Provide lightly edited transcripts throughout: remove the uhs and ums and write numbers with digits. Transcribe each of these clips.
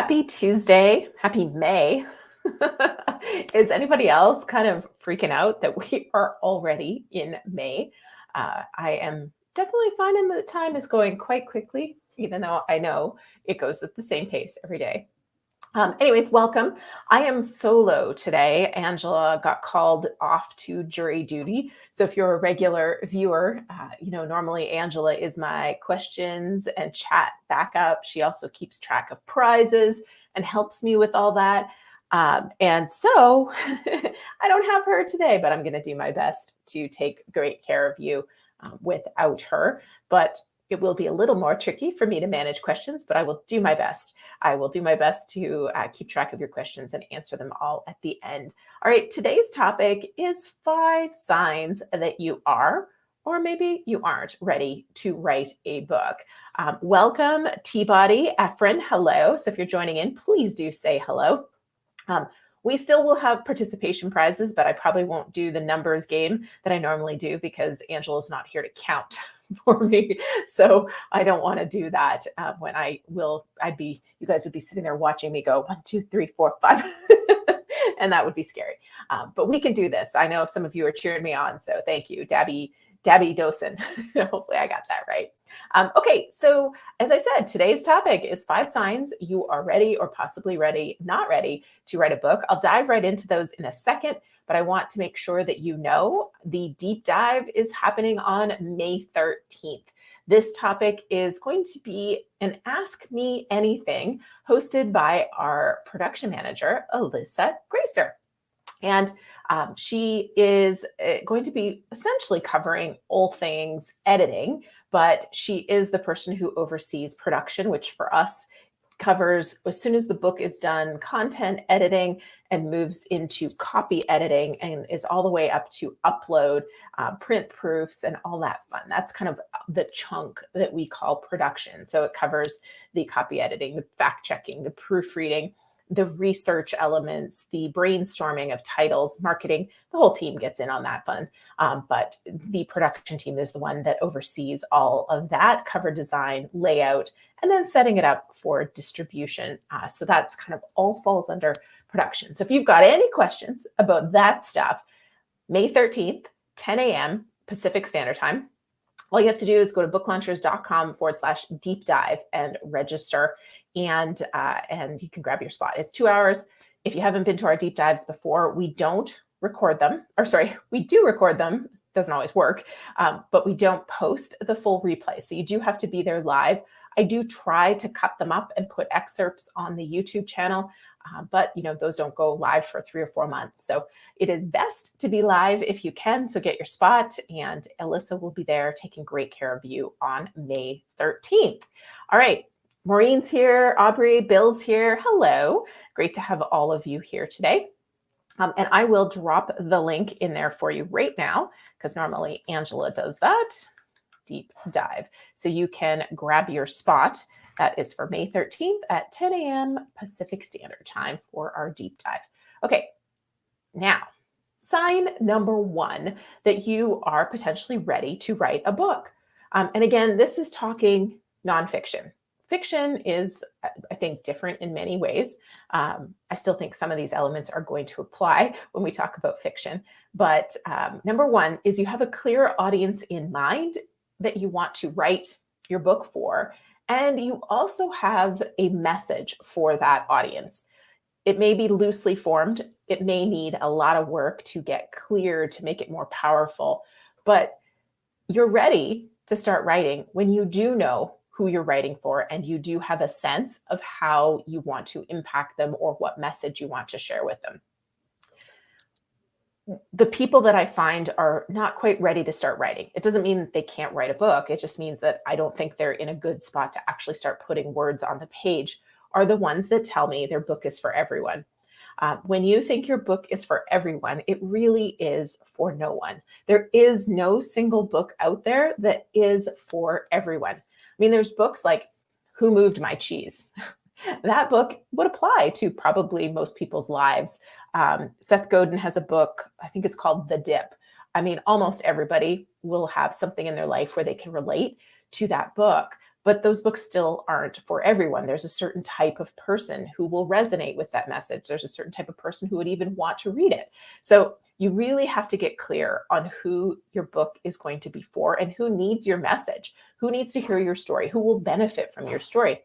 Happy Tuesday. Happy May. Is anybody else kind of freaking out that we are already in May? I am definitely finding that time is going quite quickly, even though I know it goes at the same pace every day. Anyways, welcome. I am solo today. Angela got called off to jury duty. So if you're a regular viewer, normally Angela is my questions and chat backup. She also keeps track of prizes and helps me with all that. And so I don't have her today, but I'm going to do my best to take great care of you without her. But it will be a little more tricky for me to manage questions, but I will do my best. I will do my best to keep track of your questions and answer them all at the end. All right, today's topic is 5 signs that you are, or maybe you aren't ready to write a book. Welcome, T-Body, Efren, hello. So if you're joining in, please do say hello. We still will have participation prizes, but I probably won't do the numbers game that I normally do because Angela's not here to count for me. So I don't want to do that when you guys would be sitting there watching me go 1, 2, 3, 4, 5. And that would be scary. But we can do this. I know some of you are cheering me on. So thank you, Dabby Dosen. Hopefully I got that right. Okay, so as I said, today's topic is 5 signs you are ready or possibly not ready to write a book. I'll dive right into those in a second, but I want to make sure that you know the deep dive is happening on May 13th. This topic is going to be an Ask Me Anything hosted by our production manager, Alyssa Gracer. And she is going to be essentially covering all things editing, but she is the person who oversees production, which for us covers, as soon as the book is done, content editing and moves into copy editing and is all the way up to upload, print proofs and all that fun. That's kind of the chunk that we call production. So it covers the copy editing, the fact checking, the proofreading, the research elements, the brainstorming of titles, marketing. The whole team gets in on that fun. But the production team is the one that oversees all of that, cover design, layout, and then setting it up for distribution. So that's kind of all falls under production. So if you've got any questions about that stuff, May 13th, 10 a.m. Pacific Standard Time, all you have to do is go to booklaunchers.com/deep dive and register, and you can grab your spot. It's 2 hours. If you haven't been to our deep dives before, we don't record them, we do record them. It doesn't always work, but we don't post the full replay. So you do have to be there live. I do try to cut them up and put excerpts on the YouTube channel, but those don't go live for 3 or 4 months. So it is best to be live if you can. So get your spot, and Alyssa will be there taking great care of you on May 13th. All right. Maureen's here, Aubrey, Bill's here. Hello. Great to have all of you here today. And I will drop the link in there for you right now, because normally Angela does that. Deep dive. So you can grab your spot. That is for May 13th at 10 a.m. Pacific Standard Time for our deep dive. Okay, now, sign number 1 that you are potentially ready to write a book. And again, this is talking nonfiction. Fiction is, I think, different in many ways. I still think some of these elements are going to apply when we talk about fiction. But number 1 is you have a clear audience in mind that you want to write your book for. And you also have a message for that audience. It may be loosely formed. It may need a lot of work to get clear, to make it more powerful. But you're ready to start writing when you do know who you're writing for and you do have a sense of how you want to impact them or what message you want to share with them. The people that I find are not quite ready to start writing. It doesn't mean that they can't write a book. It just means that I don't think they're in a good spot to actually start putting words on the page, are the ones that tell me their book is for everyone. When you think your book is for everyone, it really is for no one. There is no single book out there that is for everyone. I mean, there's books like Who Moved My Cheese? That book would apply to probably most people's lives. Seth Godin has a book, I think it's called The Dip. I mean, almost everybody will have something in their life where they can relate to that book. but those books still aren't for everyone. There's a certain type of person who will resonate with that message. There's a certain type of person who would even want to read it. So you really have to get clear on who your book is going to be for and who needs your message, who needs to hear your story, who will benefit from your story.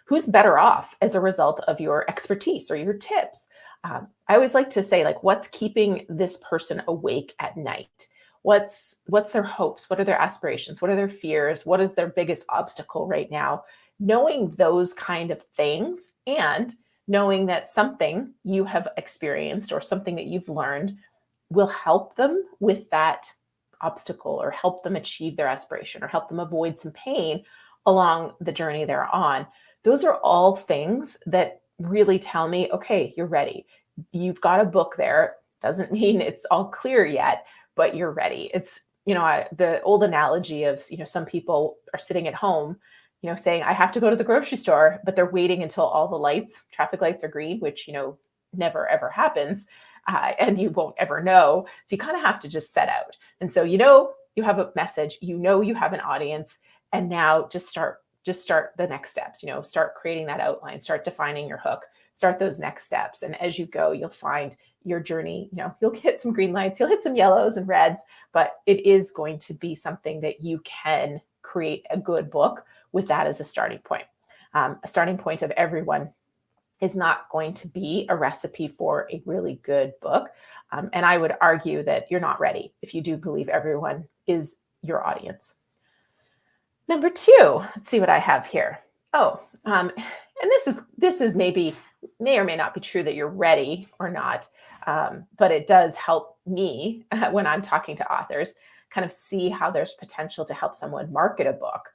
Who's better off as a result of your expertise or your tips? I always like to say, like, what's keeping this person awake at night? What's their hopes? What are their aspirations? What are their fears? What is their biggest obstacle right now? Knowing those kind of things, and knowing that something you have experienced or something that you've learned will help them with that obstacle, or help them achieve their aspiration, or help them avoid some pain along the journey they're on. Those are all things that really tell me, okay, you're ready. You've got a book there. Doesn't mean it's all clear yet, but you're ready. It's, the old analogy of, some people are sitting at home, saying, I have to go to the grocery store, but they're waiting until all the traffic lights are green, which, never ever happens. And you won't ever know. So you kind of have to just set out. And so, you have a message, you have an audience, and now just start the next steps, start creating that outline, start defining your hook, start those next steps. And as you go, you'll find your journey, you'll hit some green lights, you'll hit some yellows and reds, but it is going to be something that you can create a good book with that as a starting point. A starting point of everyone is not going to be a recipe for a really good book. And I would argue that you're not ready if you do believe everyone is your audience. Number 2, let's see what I have here. And this is may or may not be true that you're ready or not, but it does help me when I'm talking to authors kind of see how there's potential to help someone market a book.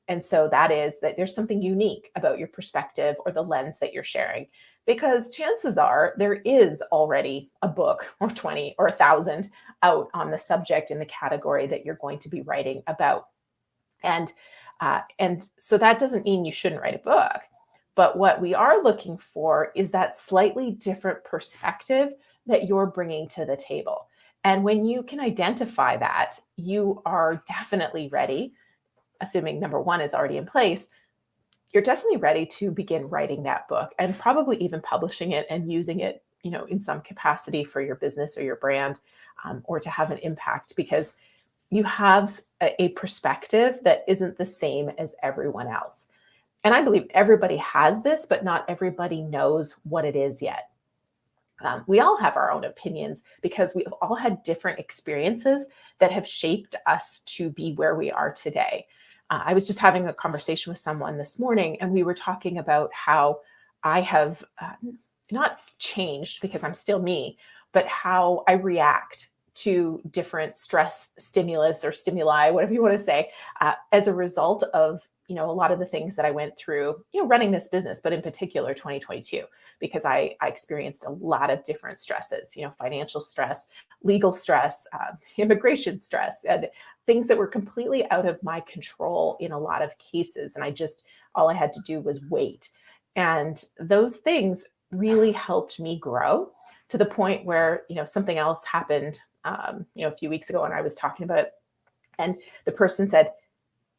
And so that is that there's something unique about your perspective or the lens that you're sharing, because chances are there is already a book or 20 or 1,000 out on the subject in the category that you're going to be writing about. And so that doesn't mean you shouldn't write a book, but what we are looking for is that slightly different perspective that you're bringing to the table. And when you can identify that, you are definitely ready, assuming number 1 is already in place, you're definitely ready to begin writing that book and probably even publishing it and using it, in some capacity for your business or your brand, or to have an impact, because you have a perspective that isn't the same as everyone else. And I believe everybody has this, but not everybody knows what it is yet. We all have our own opinions because we've all had different experiences that have shaped us to be where we are today. I was just having a conversation with someone this morning, and we were talking about how I have not changed, because I'm still me, but how I react to different stress stimulus or stimuli, whatever you want to say, as a result of, a lot of the things that I went through, running this business, but in particular 2022, because I experienced a lot of different stresses, financial stress, legal stress, immigration stress, and things that were completely out of my control in a lot of cases. And all I had to do was wait. And those things really helped me grow to the point where, something else happened, a few weeks ago, and I was talking about it, and the person said,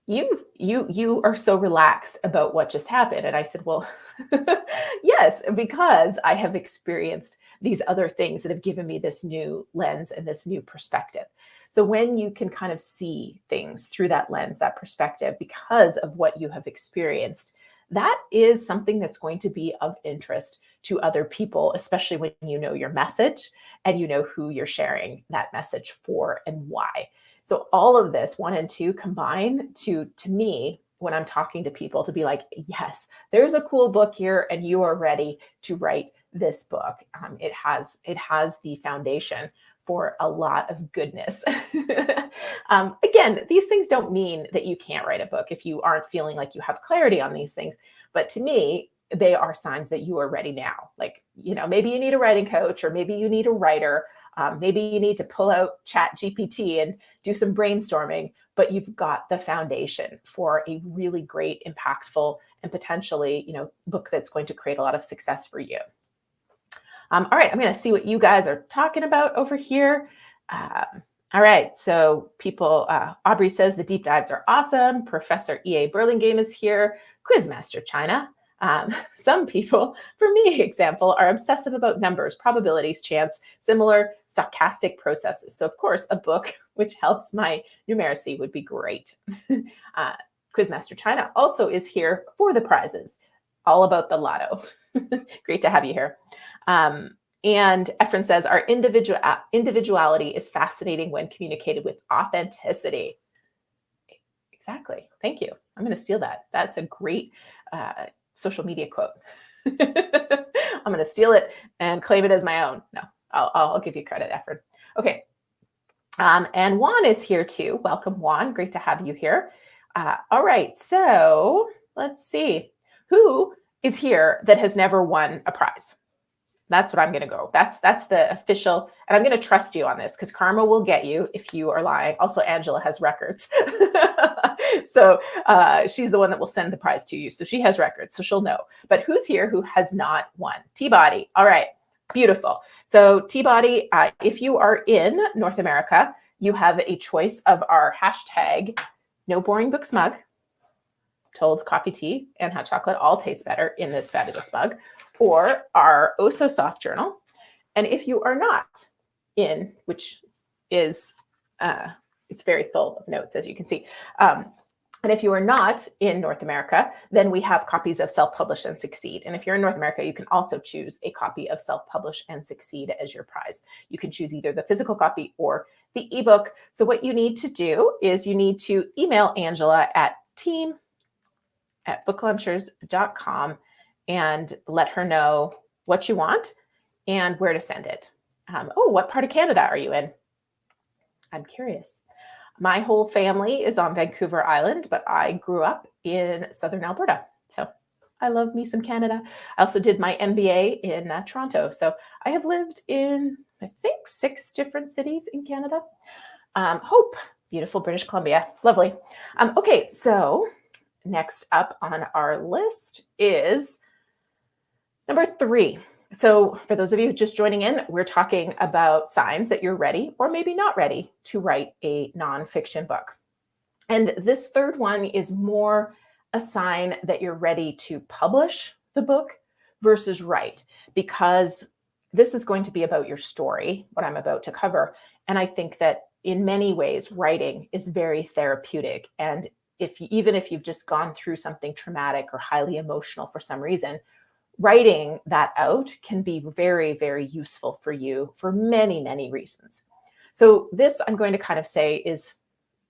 you are so relaxed about what just happened. And I said, well, yes, because I have experienced these other things that have given me this new lens and this new perspective. So when you can kind of see things through that lens, that perspective, because of what you have experienced, that is something that's going to be of interest to other people, especially when you know your message and you know who you're sharing that message for and why. So all of this 1 and 2 combine to me, when I'm talking to people, to be like, yes, there's a cool book here and you are ready to write this book. It has the foundation for a lot of goodness. Again, these things don't mean that you can't write a book if you aren't feeling like you have clarity on these things. But to me, they are signs that you are ready now. Like, maybe you need a writing coach, or maybe you need a writer. Maybe you need to pull out ChatGPT and do some brainstorming, but you've got the foundation for a really great, impactful, and potentially, book that's going to create a lot of success for you. All right, I'm going to see what you guys are talking about over here. All right. So people, Aubrey says the deep dives are awesome. Professor E.A. Burlingame is here. Quizmaster China. Some people, for me, example, are obsessive about numbers, probabilities, chance, similar stochastic processes. So, of course, a book which helps my numeracy would be great. uh, Quizmaster China also is here for the prizes, all about the lotto. Great to have you here. And Efren says, our individuality is fascinating when communicated with authenticity. Exactly. Thank you. I'm going to steal that. That's a great social media quote. I'm going to steal it and claim it as my own. No, I'll give you credit, Efren. Okay. And Juan is here too. Welcome, Juan. Great to have you here. All right. So let's see. Who is here that has never won a prize? That's what I'm going to go. That's the official, and I'm going to trust you on this because karma will get you if you are lying. Also, Angela has records. So she's the one that will send the prize to you. So she has records, so she'll know. But who's here who has not won? T-Body. All right. Beautiful. So T-Body, if you are in North America, you have a choice of our hashtag No Boring Books mug. Told coffee, tea, and hot chocolate all taste better in this fabulous mug, or our Oh So Soft journal. And if you are not in, which is, it's very full of notes, as you can see. And if you are not in North America, then we have copies of Self-Publish and Succeed. And if you're in North America, you can also choose a copy of Self-Publish and Succeed as your prize. You can choose either the physical copy or the ebook. So what you need to do is you need to email Angela at team@booklaunchers.com and let her know what you want and where to send it. What part of Canada are you in? I'm curious. My whole family is on Vancouver Island, but I grew up in Southern Alberta. So I love me some Canada. I also did my MBA in Toronto. So I have lived in, I think, 6 different cities in Canada. Hope, beautiful British Columbia. Lovely. Okay, so next up on our list is number 3. So for those of you just joining in, we're talking about signs that you're ready or maybe not ready to write a nonfiction book. And this third one is more a sign that you're ready to publish the book versus write, because this is going to be about your story, what I'm about to cover. And I think that in many ways, writing is very therapeutic. And even if you've just gone through something traumatic or highly emotional for some reason, writing that out can be very, very useful for you for many, many reasons. So this, I'm going to kind of say, is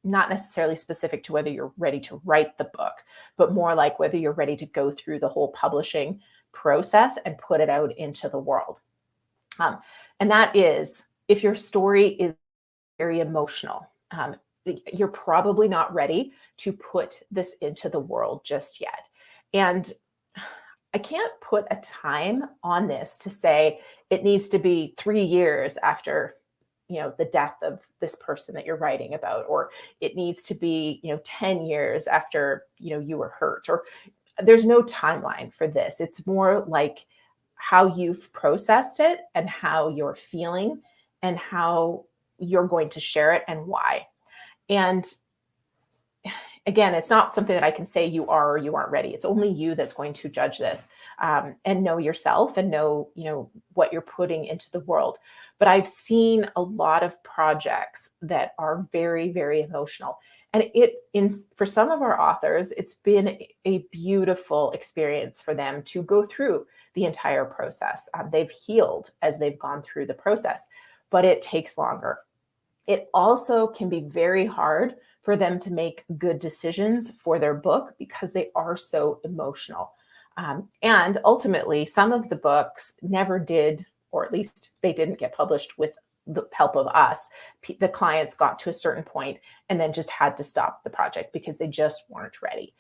not necessarily specific to whether you're ready to write the book, but more like whether you're ready to go through the whole publishing process and put it out into the world. And that is, if your story is very emotional, you're probably not ready to put this into the world just yet. And I can't put a time on this to say it needs to be 3 years after, the death of this person that you're writing about, or it needs to be, 10 years after, you were hurt, or there's no timeline for this. It's more like how you've processed it and how you're feeling and how you're going to share it and why. And again, it's not something that I can say you are or you aren't ready. It's only you that's going to judge this, and know yourself and know, what you're putting into the world. But I've seen a lot of projects that are very, very emotional. And for some of our authors, it's been a beautiful experience for them to go through the entire process. They've healed as they've gone through the process, but it takes longer. It also can be very hard for them to make good decisions for their book because they are so emotional. And ultimately, some of the books never did, or at least they didn't get published with the help of us. The clients got to a certain point and then just had to stop the project because they just weren't ready.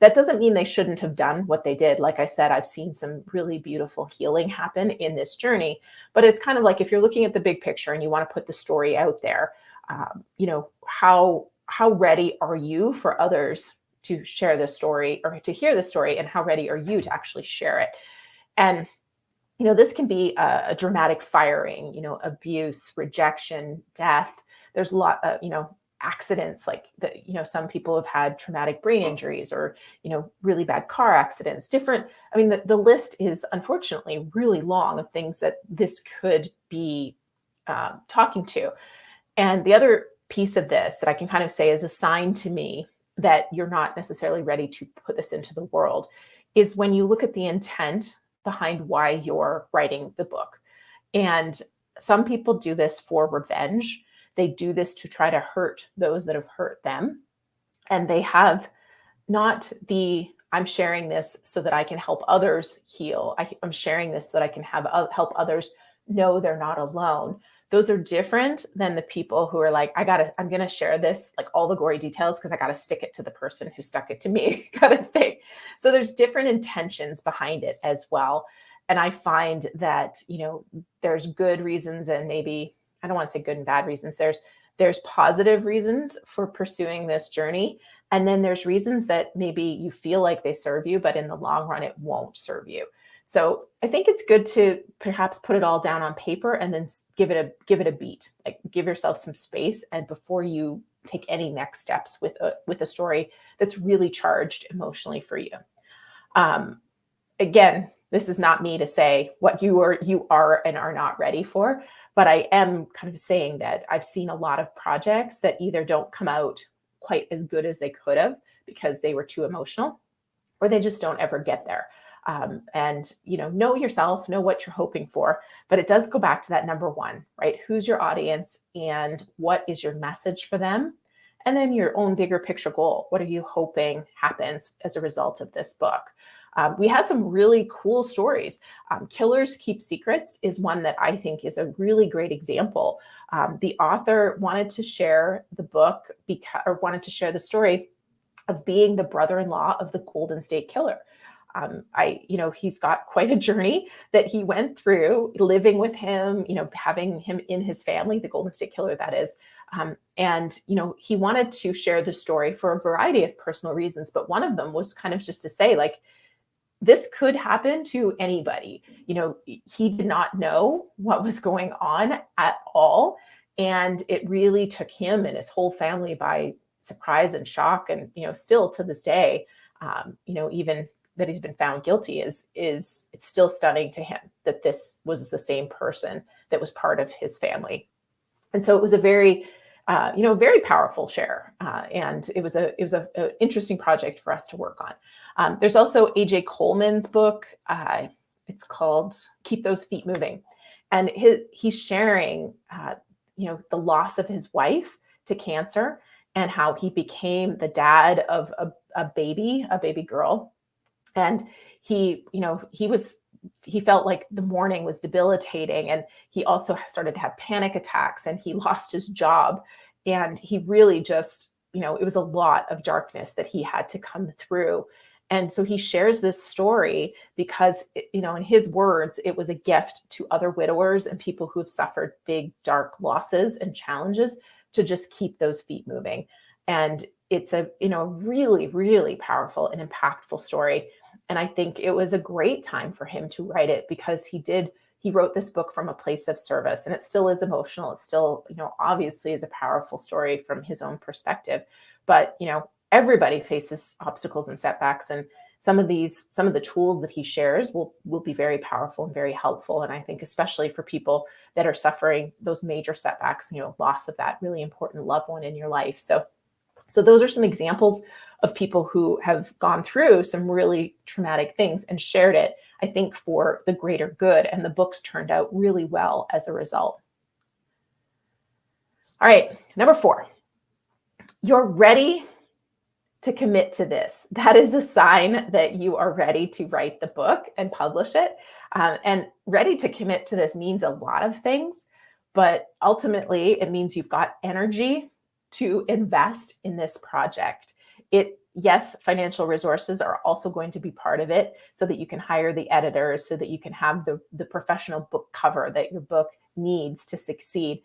That doesn't mean they shouldn't have done what they did. Like I said, I've seen some really beautiful healing happen in this journey, but it's kind of like if you're looking at the big picture and you want to put the story out there, how ready are you for others to share this story or to hear the story, and how ready are you to actually share it? And this can be a dramatic firing, abuse, rejection, death, There's a lot of, accidents, like some people have had traumatic brain injuries, or, really bad car accidents, different. I mean, the list is unfortunately really long of things that this could be talking to. And the other piece of this that I can kind of say is a sign to me that you're not necessarily ready to put this into the world is when you look at the intent behind why you're writing the book. And some people do this for revenge. They do this to try to hurt those that have hurt them. And they have not I'm sharing this so that I can help others heal. I'm sharing this so that I can help others know they're not alone. Those are different than the people who are like, I'm going to share this, like all the gory details, because I got to stick it to the person who stuck it to me kind of thing. So there's different intentions behind it as well. And I find that, there's good reasons, and maybe, I don't want to say good and bad reasons. There's positive reasons for pursuing this journey. And then there's reasons that maybe you feel like they serve you, but in the long run, it won't serve you. So I think it's good to perhaps put it all down on paper and then give it a beat, like give yourself some space, and before you take any next steps with a story that's really charged emotionally for you. Again, this is not me to say what you are and are not ready for, but I am kind of saying that I've seen a lot of projects that either don't come out quite as good as they could have because they were too emotional, or they just don't ever get there. And know yourself, know what you're hoping for, but it does go back to that number one, right? Who's your audience and what is your message for them? And then your own bigger picture goal. What are you hoping happens as a result of this book? We had some really cool stories. Killers Keep Secrets is one that I think is a really great example. The author wanted to share the book wanted to share the story of being the brother-in-law of the Golden State Killer. He's got quite a journey that he went through living with him, having him in his family, the Golden State Killer, that is. And he wanted to share the story for a variety of personal reasons. But one of them was kind of just to say, like, this could happen to anybody. He did not know what was going on at all. And it really took him and his whole family by surprise and shock. And, still to this day, even that he's been found guilty is it's still stunning to him that this was the same person that was part of his family. And so it was a very, very powerful share. And it was an interesting project for us to work on. There's also AJ Coleman's book. It's called Keep Those Feet Moving. And he's sharing, the loss of his wife to cancer, and how he became the dad of a baby girl. And he felt like the mourning was debilitating, and he also started to have panic attacks, and he lost his job. And he really just, it was a lot of darkness that he had to come through. And so he shares this story because, in his words, it was a gift to other widowers and people who have suffered big, dark losses and challenges to just keep those feet moving. And it's a, really, really powerful and impactful story. And I think it was a great time for him to write it because he wrote this book from a place of service, and it still is emotional. It still, obviously is a powerful story from his own perspective, but, everybody faces obstacles and setbacks. And some of the tools that he shares will be very powerful and very helpful. And I think especially for people that are suffering those major setbacks, loss of that really important loved one in your life. So those are some examples of people who have gone through some really traumatic things and shared it, I think, for the greater good. And the books turned out really well as a result. All right, number 4, you're ready to commit to this. That is a sign that you are ready to write the book and publish it. And ready to commit to this means a lot of things, but ultimately it means you've got energy to invest in this project. Yes, financial resources are also going to be part of it, so that you can hire the editors, so that you can have the professional book cover that your book needs to succeed,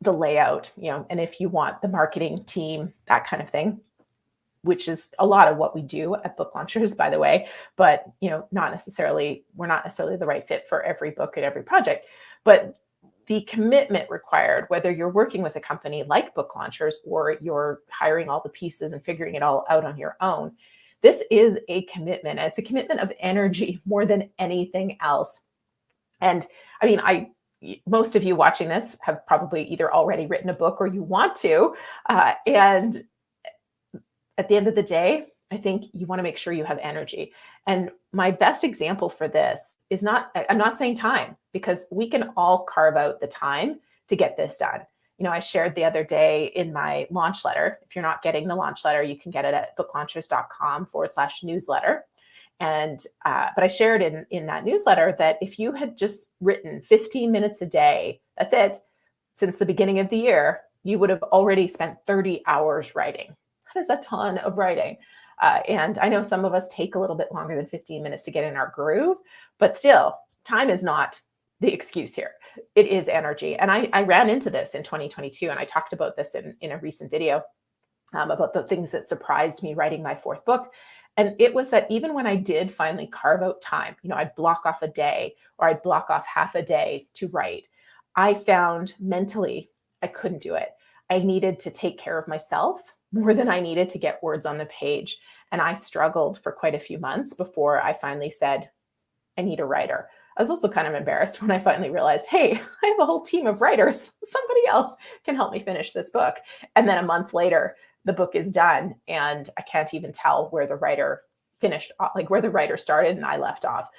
the layout, and if you want the marketing team, that kind of thing, which is a lot of what we do at Book Launchers, by the way, but we're not necessarily the right fit for every book and every project. But the commitment required, whether you're working with a company like Book Launchers or you're hiring all the pieces and figuring it all out on your own, this is a commitment. And it's a commitment of energy more than anything else. And I mean, most of you watching this have probably either already written a book or you want to. And at the end of the day, I think you want to make sure you have energy. And my best example for this is I'm not saying time, because we can all carve out the time to get this done. I shared the other day in my launch letter. If you're not getting the launch letter, you can get it at booklaunchers.com/newsletter. But I shared in that newsletter that if you had just written 15 minutes a day, that's it, since the beginning of the year, you would have already spent 30 hours writing. That is a ton of writing. And I know some of us take a little bit longer than 15 minutes to get in our groove, but still, time is not the excuse here. It is energy. And I ran into this in 2022, and I talked about this in a recent video about the things that surprised me writing my fourth book. And it was that even when I did finally carve out time, I'd block off a day or I'd block off half a day to write, I found mentally I couldn't do it. I needed to take care of myself more than I needed to get words on the page. And I struggled for quite a few months before I finally said, I need a writer. I was also kind of embarrassed when I finally realized, hey, I have a whole team of writers. Somebody else can help me finish this book. And then a month later, the book is done, and I can't even tell where the writer finished, like where the writer started and I left off.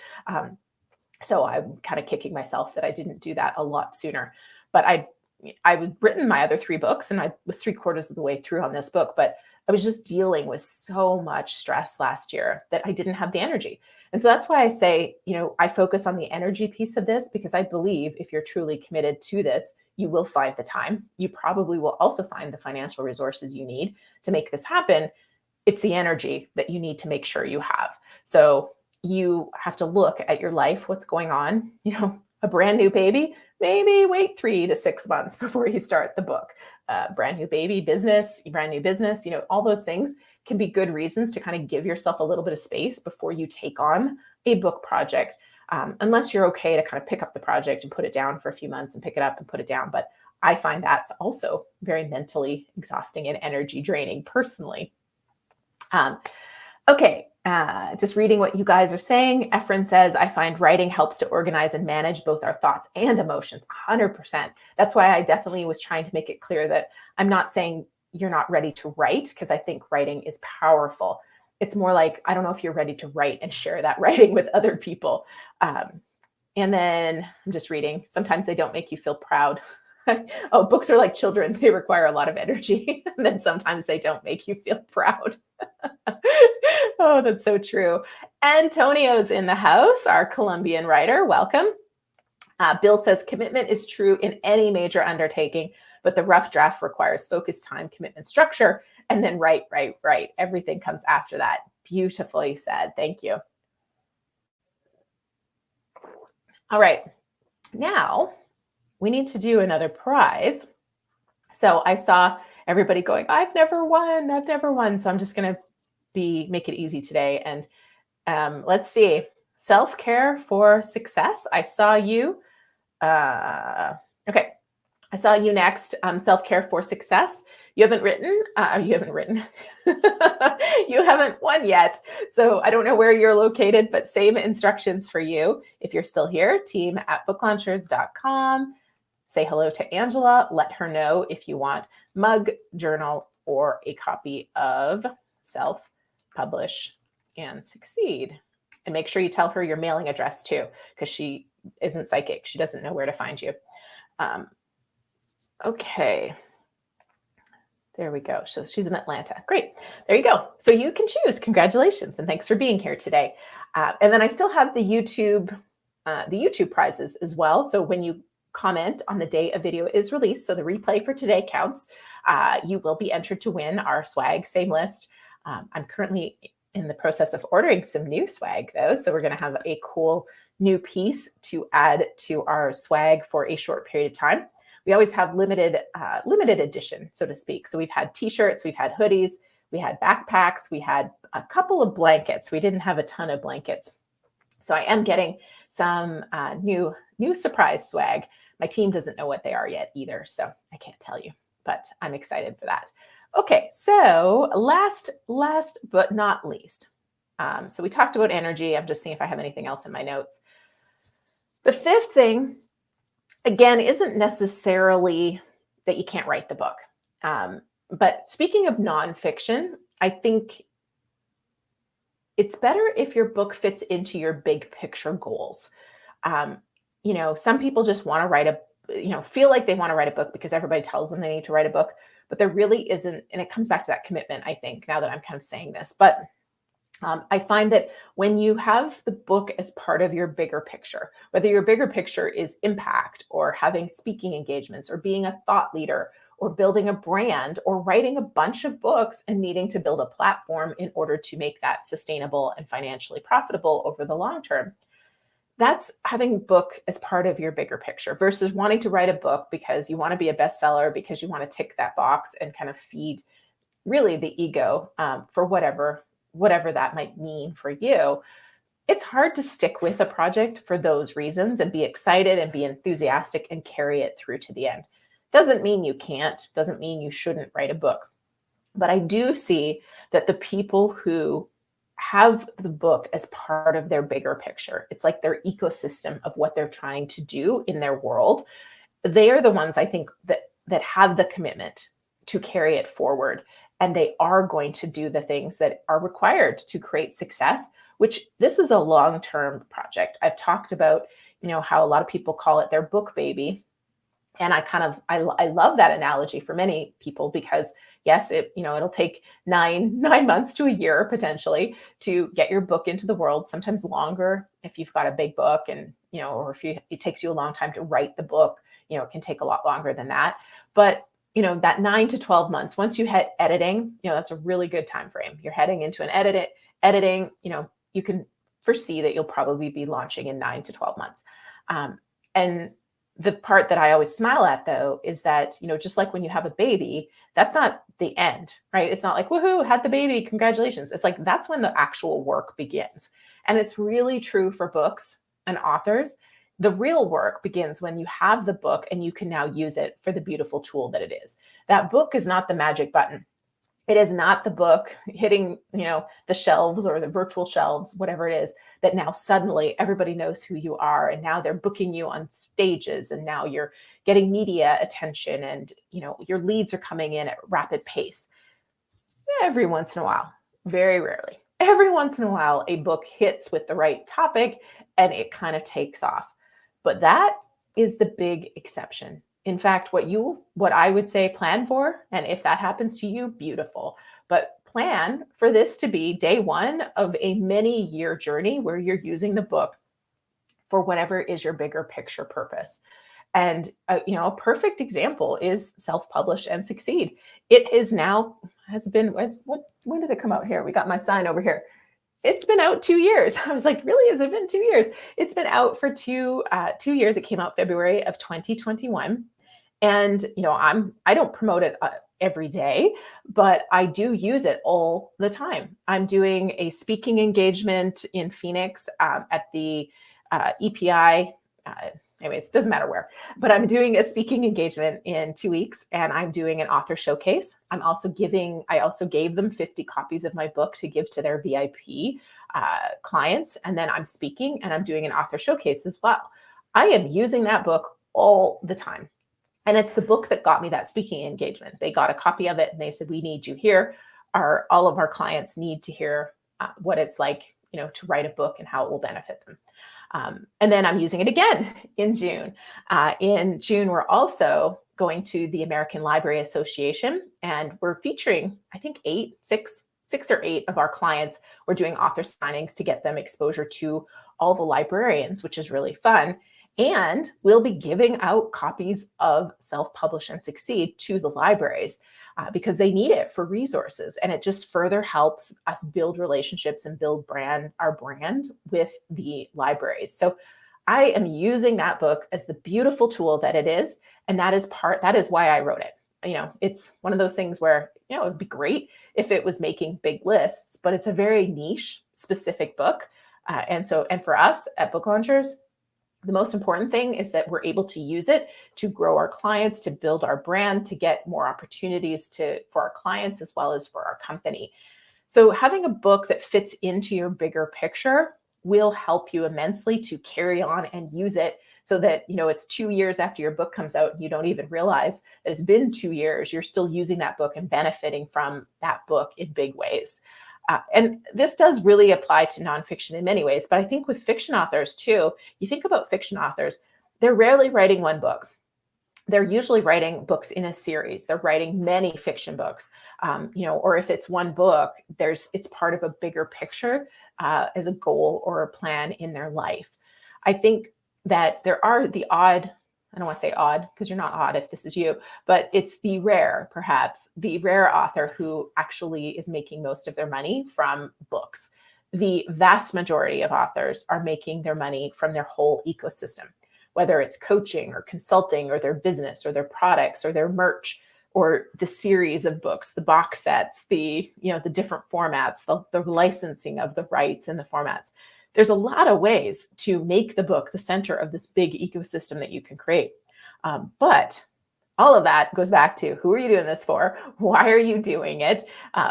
So I'm kind of kicking myself that I didn't do that a lot sooner. But I had written my other 3 books, and I was 3/4 of the way through on this book, but I was just dealing with so much stress last year that I didn't have the energy. And so that's why I say, I focus on the energy piece of this, because I believe if you're truly committed to this, you will find the time. You probably will also find the financial resources you need to make this happen. It's the energy that you need to make sure you have. So you have to look at your life, what's going on, a brand new baby, maybe wait 3 to 6 months before you start the book. Brand new baby, brand new business, all those things can be good reasons to kind of give yourself a little bit of space before you take on a book project. Unless you're okay to kind of pick up the project and put it down for a few months and pick it up and put it down. But I find that's also very mentally exhausting and energy draining personally. Okay. Just reading what you guys are saying. Efren says, I find writing helps to organize and manage both our thoughts and emotions. 100%. That's why I definitely was trying to make it clear that I'm not saying you're not ready to write, because I think writing is powerful. It's more like, I don't know if you're ready to write and share that writing with other people. And then I'm just reading. Sometimes they don't make you feel proud. Oh, books are like children. They require a lot of energy. And then sometimes they don't make you feel proud. Oh, that's so true. Antonio's in the house, our Colombian writer. Welcome. Bill says, commitment is true in any major undertaking, but the rough draft requires focus, time, commitment, structure, and then write. Everything comes after that. Beautifully said. Thank you. All right. Now we need to do another prize. So I saw everybody going, I've never won. So I'm just going to make it easy today. And let's see. Self-care for success. I saw you. Okay. I saw you next. Self-care for success. You haven't written. You haven't won yet. So I don't know where you're located, but same instructions for you. If you're still here, team@booklaunchers.com. Say hello to Angela. Let her know if you want mug, journal, or a copy of Self, Publish, and Succeed. And make sure you tell her your mailing address too, because she isn't psychic. She doesn't know where to find you. Okay. There we go. So she's in Atlanta. Great. There you go. So you can choose. Congratulations. And thanks for being here today. And then I still have the YouTube prizes as well. So when you comment on the day a video is released, so the replay for today counts, you will be entered to win our swag, same list. I'm currently in the process of ordering some new swag though. So we're going to have a cool new piece to add to our swag for a short period of time. We always have limited edition, so to speak. So we've had t-shirts, we've had hoodies, we had backpacks, we had a couple of blankets. We didn't have a ton of blankets. So I am getting some new surprise swag. My team doesn't know what they are yet either, so I can't tell you, but I'm excited for that. Okay, so last but not least, so we talked about energy. I'm just seeing if I have anything else in my notes. The fifth thing, again, isn't necessarily that you can't write the book. But speaking of nonfiction, I think it's better if your book fits into your big picture goals. Um, some people just want to feel like they want to write a book because everybody tells them they need to write a book, but there really isn't. And it comes back to that commitment, I think, now that I'm kind of saying this. But I find that when you have the book as part of your bigger picture, whether your bigger picture is impact or having speaking engagements or being a thought leader or building a brand or writing a bunch of books and needing to build a platform in order to make that sustainable and financially profitable over the long term, that's having book as part of your bigger picture versus wanting to write a book because you want to be a bestseller, because you want to tick that box and kind of feed really the ego for whatever that might mean for you. It's hard to stick with a project for those reasons and be excited and be enthusiastic and carry it through to the end. Doesn't mean you can't, doesn't mean you shouldn't write a book. But I do see that the people who have the book as part of their bigger picture, it's like their ecosystem of what they're trying to do in their world. They are the ones, I think, that have the commitment to carry it forward. And they are going to do the things that are required to create success, which this is a long-term project. I've talked about, how a lot of people call it their book baby. And I love that analogy for many people because yes, it'll take nine months to a year potentially to get your book into the world, sometimes longer if you've got a big book and, or if it takes you a long time to write the book, it can take a lot longer than that. But that 9 to 12 months, once you hit editing, that's a really good time frame. You're heading into an editing, you can foresee that you'll probably be launching in 9 to 12 months. And the part that I always smile at though, is that, just like when you have a baby, that's not the end, right? It's not like, woohoo, had the baby, congratulations. It's like, that's when the actual work begins. And it's really true for books and authors. The real work begins when you have the book and you can now use it for the beautiful tool that it is. That book is not the magic button. It is not the book hitting, the shelves or the virtual shelves, whatever it is, that now suddenly everybody knows who you are. And now they're booking you on stages and now you're getting media attention and, your leads are coming in at rapid pace. Every once in a while, very rarely, every once in a while, a book hits with the right topic and it kind of takes off. But that is the big exception. In fact, what I would say plan for, and if that happens to you, beautiful, but plan for this to be day one of a many year journey where you're using the book for whatever is your bigger picture purpose. And, a perfect example is Self-Publish and Succeed. It when did it come out here? We got my sign over here. It's been out 2 years. I was like, really? Has it been 2 years? It's been out for 2 years. It came out February of 2021. And, I don't promote it every day, but I do use it all the time. I'm doing a speaking engagement in Phoenix at the EPI. Anyways, doesn't matter where, but I'm doing a speaking engagement in 2 weeks and I'm doing an author showcase. I also gave them 50 copies of my book to give to their VIP clients. And then I'm speaking and I'm doing an author showcase as well. I am using that book all the time. And it's the book that got me that speaking engagement. They got a copy of it and they said, we need you here. All of our clients need to hear what it's like, to write a book and how it will benefit them. And then I'm using it again in June. In June, we're also going to the American Library Association and we're featuring, I think, six or eight of our clients. We're doing author signings to get them exposure to all the librarians, which is really fun. And we'll be giving out copies of Self-Publish and Succeed to the libraries because they need it for resources. And it just further helps us build relationships and build our brand with the libraries. So I am using that book as the beautiful tool that it is. And that is why I wrote it. It's one of those things where, it would be great if it was making big lists, but it's a very niche specific book. And for us at Book Launchers, The most important thing is that we're able to use it to grow our clients, to build our brand, to get more opportunities for our clients as well as for our company. So having a book that fits into your bigger picture will help you immensely to carry on and use it so that, it's 2 years after your book comes out and you don't even realize that it's been 2 years. You're still using that book and benefiting from that book in big ways. And this does really apply to nonfiction in many ways, but I think with fiction authors too, you think about fiction authors, they're rarely writing one book. They're usually writing books in a series. They're writing many fiction books, or if it's one book, it's part of a bigger picture as a goal or a plan in their life. I think that there are the odd, I don't want to say odd because you're not odd if this is you, but it's perhaps the rare author who actually is making most of their money from books. The vast majority of authors are making their money from their whole ecosystem, whether it's coaching or consulting or their business or their products or their merch or the series of books, the box sets, the different formats, the licensing of the rights and the formats. There's a lot of ways to make the book the center of this big ecosystem that you can create. But all of that goes back to, who are you doing this for? Why are you doing it?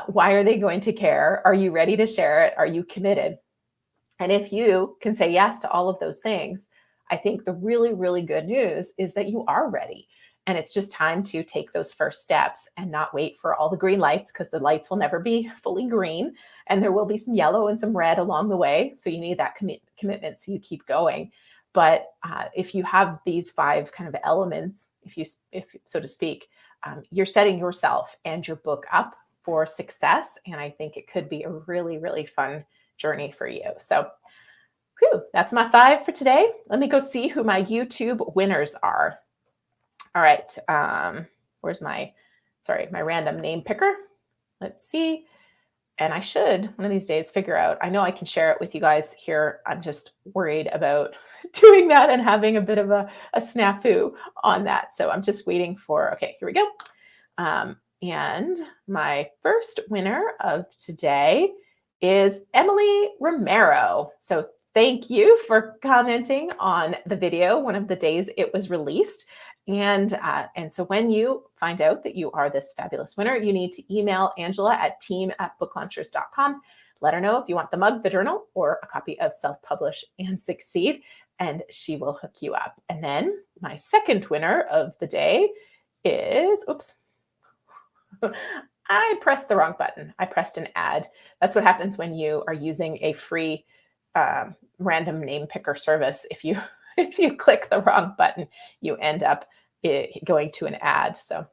Why are they going to care? Are you ready to share it? Are you committed? And if you can say yes to all of those things, I think the really, really good news is that you are ready. And it's just time to take those first steps and not wait for all the green lights, because the lights will never be fully green and there will be some yellow and some red along the way. So you need that commitment so you keep going. But if you have these 5 kind of elements, if so to speak, you're setting yourself and your book up for success. And I think it could be a really, really fun journey for you. So that's my 5 for today. Let me go see who my YouTube winners are. All right. Where's my random name picker? Let's see. And I should one of these days figure out, I know I can share it with you guys here. I'm just worried about doing that and having a bit of a snafu on that. So I'm just waiting for, okay, here we go. And my first winner of today is Emily Romero. So thank you for commenting on the video one of the days it was released. And so when you find out that you are this fabulous winner, you need to email Angela at team@booklaunchers.com. Let her know if you want the mug, the journal, or a copy of Self-Publish and Succeed, and she will hook you up. And then my second winner of the day is, oops, I pressed the wrong button. I pressed an ad. That's what happens when you are using a free random name picker service. If you click the wrong button, you end up going to an ad. So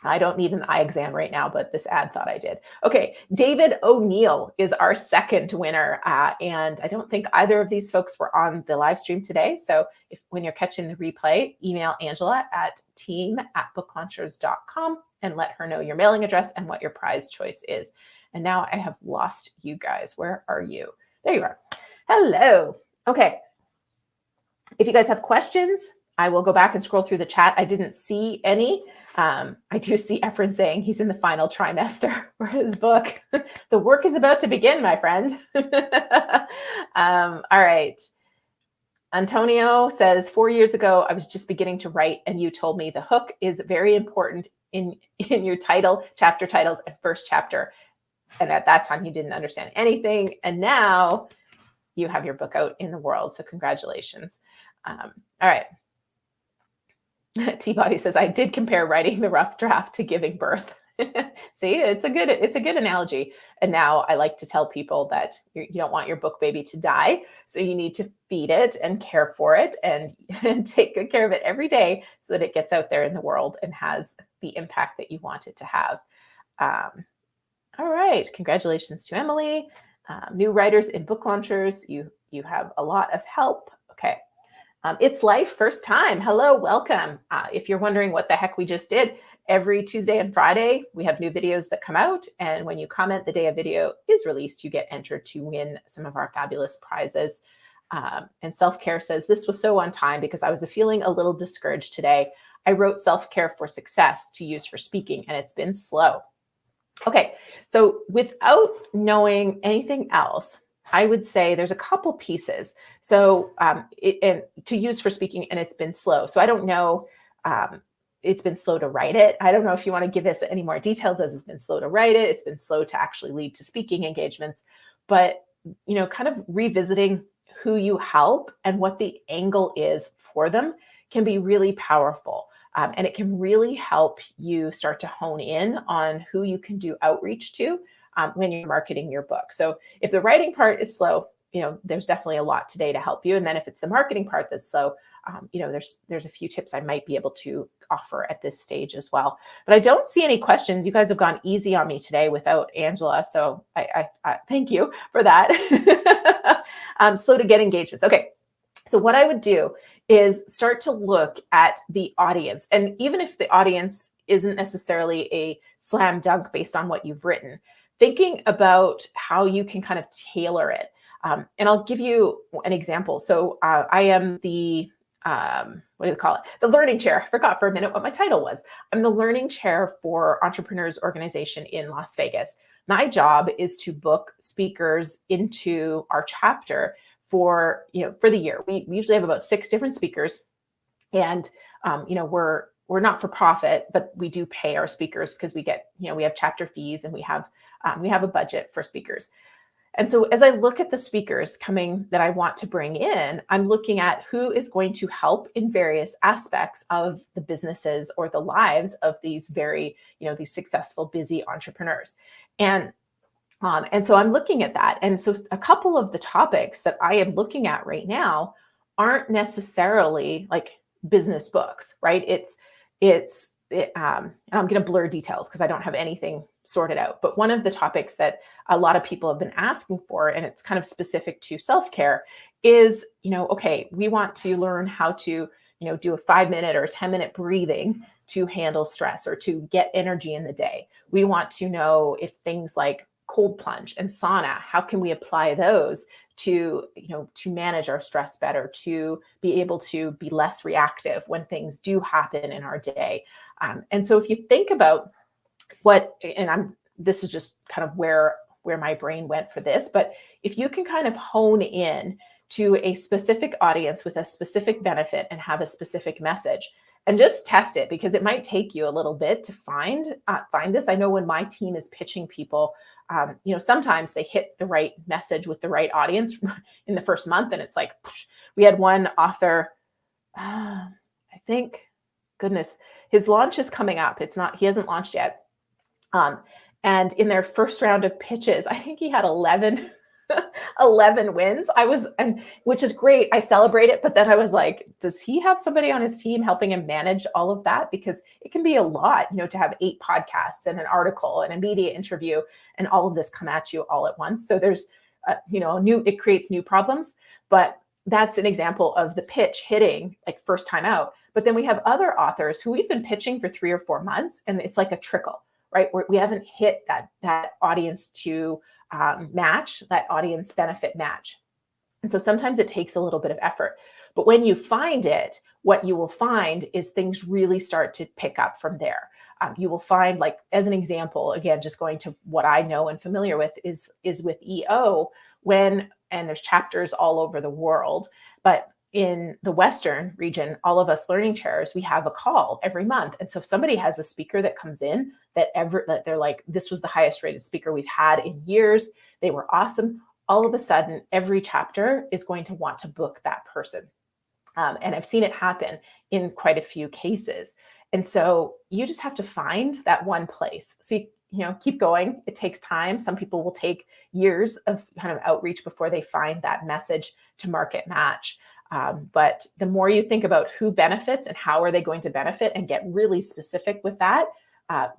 I don't need an eye exam right now, but this ad thought I did. Okay, David O'Neill is our second winner. And I don't think either of these folks were on the live stream today. So when you're catching the replay, email Angela at team@booklaunchers.com and let her know your mailing address and what your prize choice is. And now I have lost you guys. Where are you? There you are. Hello. Okay. If you guys have questions, I will go back and scroll through the chat. I didn't see any. I do see Efren saying he's in the final trimester for his book. The work is about to begin, my friend. All right. Antonio says, 4 years ago, I was just beginning to write, and you told me the hook is very important in your title, chapter titles, and first chapter. And at that time, you didn't understand anything. And now you have your book out in the world. So congratulations. All right. T-Body says, I did compare writing the rough draft to giving birth. See, it's a good analogy. And now I like to tell people that you don't want your book baby to die. So you need to feed it and care for it and take good care of it every day so that it gets out there in the world and has the impact that you want it to have. All right. Congratulations to Emily. New writers in book launchers. You have a lot of help. Okay. It's Life First Time. Hello, welcome. If you're wondering what the heck we just did, every Tuesday and Friday, we have new videos that come out. And when you comment the day a video is released, you get entered to win some of our fabulous prizes. And Self-Care says, this was so on time because I was feeling a little discouraged today. I wrote Self-Care for Success to use for speaking, and it's been slow. Okay, so without knowing anything else, I would say there's a couple pieces. So and to use for speaking, and it's been slow. So I don't know. It's been slow to write it. I don't know if you want to give us any more details, as it's been slow to write it. It's been slow to actually lead to speaking engagements. But kind of revisiting who you help and what the angle is for them can be really powerful. And it can really help you start to hone in on who you can do outreach to when you're marketing your book. So if the writing part is slow, there's definitely a lot today to help you. And then if it's the marketing part that's slow, there's a few tips I might be able to offer at this stage as well. But I don't see any questions. You guys have gone easy on me today without Angela, so I thank you for that. Slow to get engagements. Okay, so what I would do is start to look at the audience, and even if the audience isn't necessarily a slam dunk based on what you've written, thinking about how you can kind of tailor it. And I'll give you an example. So I am the what do you call it? The learning chair. I forgot for a minute what my title was. I'm the learning chair for Entrepreneurs Organization in Las Vegas. My job is to book speakers into our chapter for the year. We usually have about 6 different speakers, and we're not for profit, but we do pay our speakers because we get we have chapter fees, and we have a budget for speakers. And so as I look at the speakers coming that I want to bring in, I'm looking at who is going to help in various aspects of the businesses or the lives of these these successful, busy entrepreneurs. And so I'm looking at that. And so a couple of the topics that I am looking at right now aren't necessarily like business books, right? And I'm going to blur details because I don't have anything sorted out. But one of the topics that a lot of people have been asking for, and it's kind of specific to self-care, is, okay, we want to learn how to, do a 5-minute or a 10-minute breathing to handle stress or to get energy in the day. We want to know if things like cold plunge and sauna, how can we apply those to manage our stress better, to be able to be less reactive when things do happen in our day. And so if you think about this is just kind of where my brain went for this, but if you can kind of hone in to a specific audience with a specific benefit and have a specific message, and just test it, because it might take you a little bit to find this. I know when my team is pitching people, sometimes they hit the right message with the right audience in the first month, and it's like, we had one author, I think, goodness, his launch is coming up. He hasn't launched yet. And in their first round of pitches, I think he had 11 wins. Which is great. I celebrate it. But then I was like, does he have somebody on his team helping him manage all of that? Because it can be a lot, to have 8 podcasts and an article and a media interview and all of this come at you all at once. So there's, it creates new problems, but that's an example of the pitch hitting like first time out. But then we have other authors who we've been pitching for 3 or 4 months, and it's like a trickle, right? We haven't hit that audience to match, that audience benefit match. And so sometimes it takes a little bit of effort. But when you find it, what you will find is things really start to pick up from there. You will find, like, as an example, again, just going to what I know and familiar with is with EO, and there's chapters all over the world, but in the Western region, all of us learning chairs, we have a call every month. And so if somebody has a speaker that comes in that they're like, this was the highest rated speaker we've had in years, they were awesome, all of a sudden, every chapter is going to want to book that person. And I've seen it happen in quite a few cases. And so you just have to find that one place. See, keep going. It takes time. Some people will take years of kind of outreach before they find that message to market match. But the more you think about who benefits and how are they going to benefit and get really specific with that,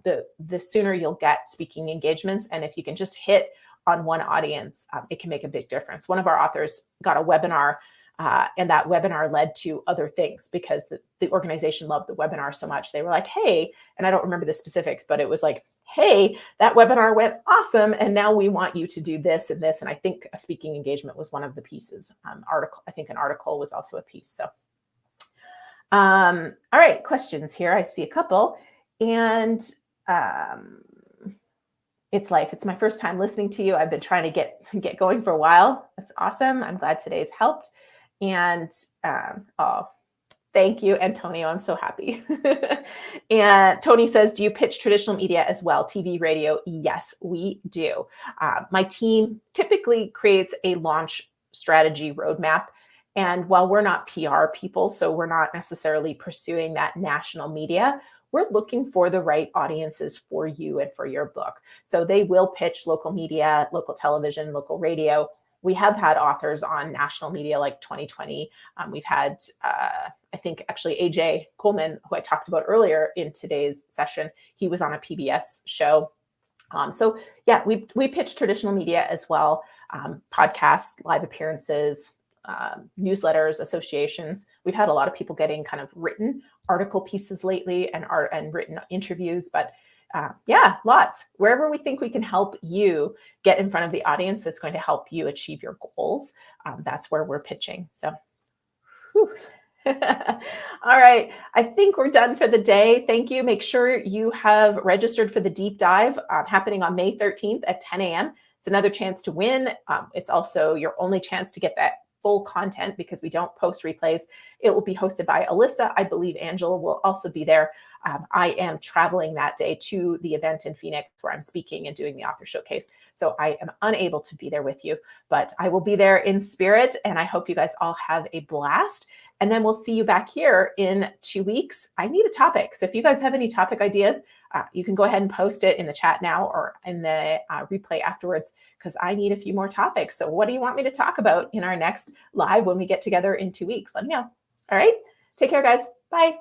the sooner you'll get speaking engagements. And if you can just hit on one audience, it can make a big difference. One of our authors got a webinar, and that webinar led to other things because the organization loved the webinar so much. They were like, hey, and I don't remember the specifics, but it was like, hey, that webinar went awesome. And now we want you to do this and this. And I think a speaking engagement was one of the pieces. I think an article was also a piece. So, all right, questions here. I see a couple. And It's life. It's my first time listening to you. I've been trying to get going for a while. That's awesome. I'm glad today's helped. And oh, thank you, Antonio. I'm so happy. And Tony says, do you pitch traditional media as well? TV, radio? Yes, we do. My team typically creates a launch strategy roadmap. And while we're not PR people, so we're not necessarily pursuing that national media, we're looking for the right audiences for you and for your book. So they will pitch local media, local television, local radio. We have had authors on national media like 2020. We've had, I think, actually AJ Coleman, who I talked about earlier in today's session. He was on a PBS show. So yeah, we pitch traditional media as well, podcasts, live appearances, newsletters, associations. We've had a lot of people getting kind of written article pieces lately and written interviews, but yeah, lots. Wherever we think we can help you get in front of the audience that's going to help you achieve your goals, that's where we're pitching. So, all right. I think we're done for the day. Thank you. Make sure you have registered for the deep dive happening on May 13th at 10 a.m. It's another chance to win. It's also your only chance to get that full content because we don't post replays. It will be hosted by Alyssa. I believe Angela will also be there. I am traveling that day to the event in Phoenix where I'm speaking and doing the author showcase. So I am unable to be there with you, but I will be there in spirit. And I hope you guys all have a blast. And then we'll see you back here in 2 weeks. I need a topic. So if you guys have any topic ideas, you can go ahead and post it in the chat now or in the replay afterwards, because I need a few more topics. So what do you want me to talk about in our next live when we get together in 2 weeks? Let me know. All right. Take care, guys. Bye.